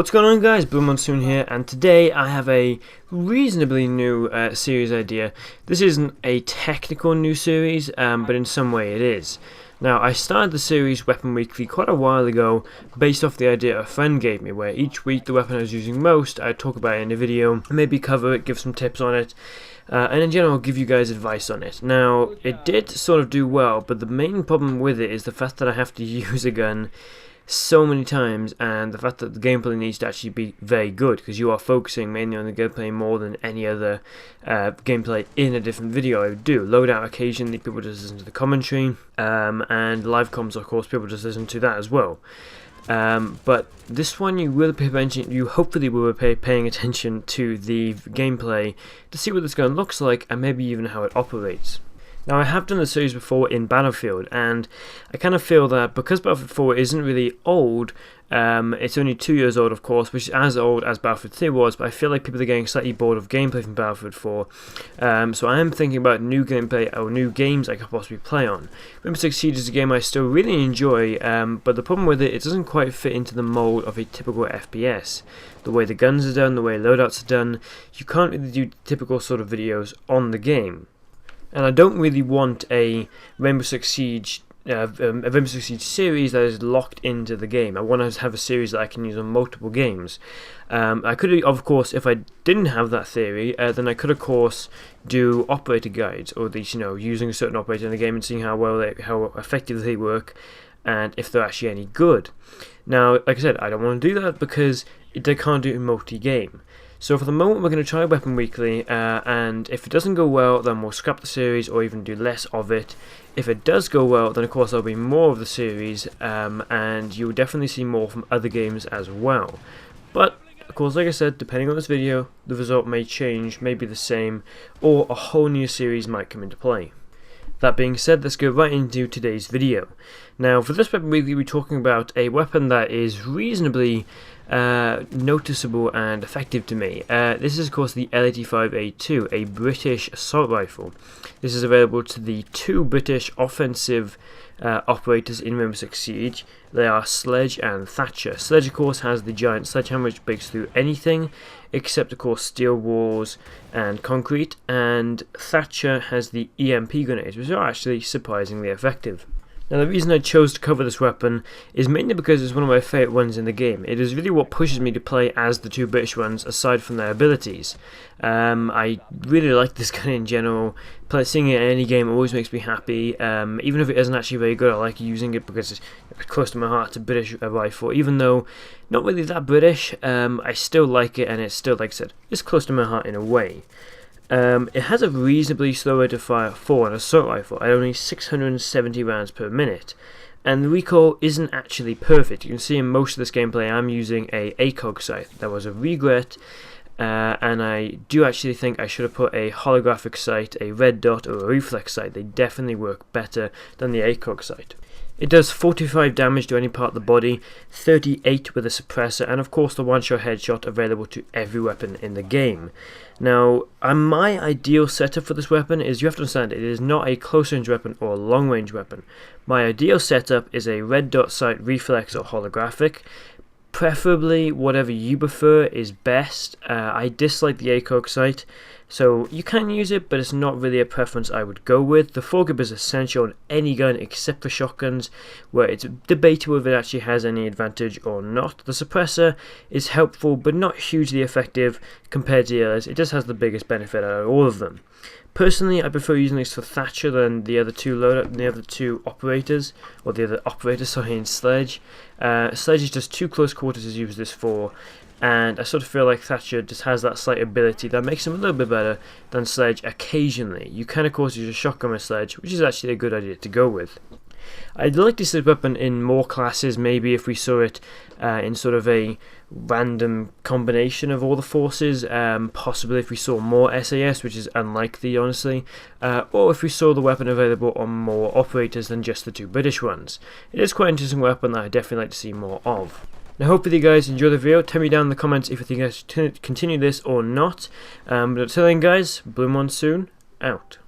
What's going on, guys? Brilliance here, and today I have a reasonably new series idea. This isn't a technical new series, but in some way it is. Now, I started the series Weapon Weekly quite a while ago, based off the idea a friend gave me, where each week the weapon I was using most, I'd talk about it in a video, maybe cover it, give some tips on it, and in general give you guys advice on it. Now, it did sort of do well, but the main problem with it is the fact that I have to use a gun so many times, and the fact that the gameplay needs to actually be very good, because you are focusing mainly on the gameplay more than any other gameplay in a different video I would do. Loadout occasionally people just listen to the commentary, and live comms of course people just listen to that as well. But this one you hopefully will be paying attention to the gameplay to see what this gun looks like and maybe even how it operates. Now, I have done the series before in Battlefield, and I kind of feel that because Battlefield 4 isn't really old, it's only 2 years old, of course, which is as old as Battlefield 3 was, but I feel like people are getting slightly bored of gameplay from Battlefield 4, so I am thinking about new gameplay or new games I could possibly play on. Rainbow Six Siege is a game I still really enjoy, but the problem with it doesn't quite fit into the mold of a typical FPS. The way the guns are done, the way loadouts are done, you can't really do typical sort of videos on the game. And I don't really want a Rainbow Six Siege series that is locked into the game. I want to have a series that I can use on multiple games. I could, of course, if I didn't have that theory, then I could, of course, do operator guides, or at least, using a certain operator in the game and seeing how effective they work, and if they're actually any good. Now, like I said, I don't want to do that because they can't do it multi-game. So for the moment we're going to try Weapon Weekly, and if it doesn't go well then we'll scrap the series or even do less of it. If it does go well then of course there'll be more of the series, and you'll definitely see more from other games as well. But of course, like I said, depending on this video, the result may change, may be the same, or a whole new series might come into play. That being said, let's go right into today's video. Now, for this weapon we're talking about a weapon that is reasonably noticeable and effective to me. This is of course the L85A2, a British assault rifle. This is available to the two British offensive operators in Rainbow Six Siege. They are Seige and Thatcher. Seige of course has the giant sledgehammer which breaks through anything except of course steel walls and concrete, and Thatcher has the EMP grenades, which are actually surprisingly effective. Now, the reason I chose to cover this weapon is mainly because it's one of my favourite ones in the game. It is really what pushes me to play as the two British ones, aside from their abilities. I really like this gun in general. Seeing it in any game always makes me happy. Even if it isn't actually very good, I like using it because it's close to my heart. It's a British rifle. Even though not really that British, I still like it, and it's still, like I said, it's close to my heart in a way. It has a reasonably slow rate of fire for an assault rifle at only 670 rounds per minute, and the recoil isn't actually perfect. You can see in most of this gameplay I'm using a ACOG sight. That was a regret, and I do actually think I should have put a holographic sight, a red dot, or a reflex sight. They definitely work better than the ACOG sight. It does 45 damage to any part of the body, 38 with a suppressor, and of course the one-shot headshot available to every weapon in the game. Now, my ideal setup for this weapon is, you have to understand, it is not a close-range weapon or a long-range weapon. My ideal setup is a red dot sight, reflex, or holographic. Preferably, whatever you prefer is best. I dislike the ACOG sight, so you can use it, but it's not really a preference I would go with. The foregrip is essential on any gun except for shotguns, where it's debatable if it actually has any advantage or not. The suppressor is helpful, but not hugely effective compared to the others. It just has the biggest benefit out of all of them. Personally, I prefer using this for Thatcher than the other two operators, or the other operators, sorry, in Seige. Seige is just too close quarters to use this for, and I sort of feel like Thatcher just has that slight ability that makes him a little bit better than Seige occasionally. You can of course use a shotgun with Seige, which is actually a good idea to go with. I'd like to see this weapon in more classes, maybe if we saw it in sort of a random combination of all the forces, possibly if we saw more SAS, which is unlikely honestly, or if we saw the weapon available on more operators than just the two British ones. It is quite an interesting weapon that I'd definitely like to see more of. Now, hopefully you guys enjoy the video. Tell me down in the comments if you think I should continue this or not. But until then, guys, Blue Monsoon out.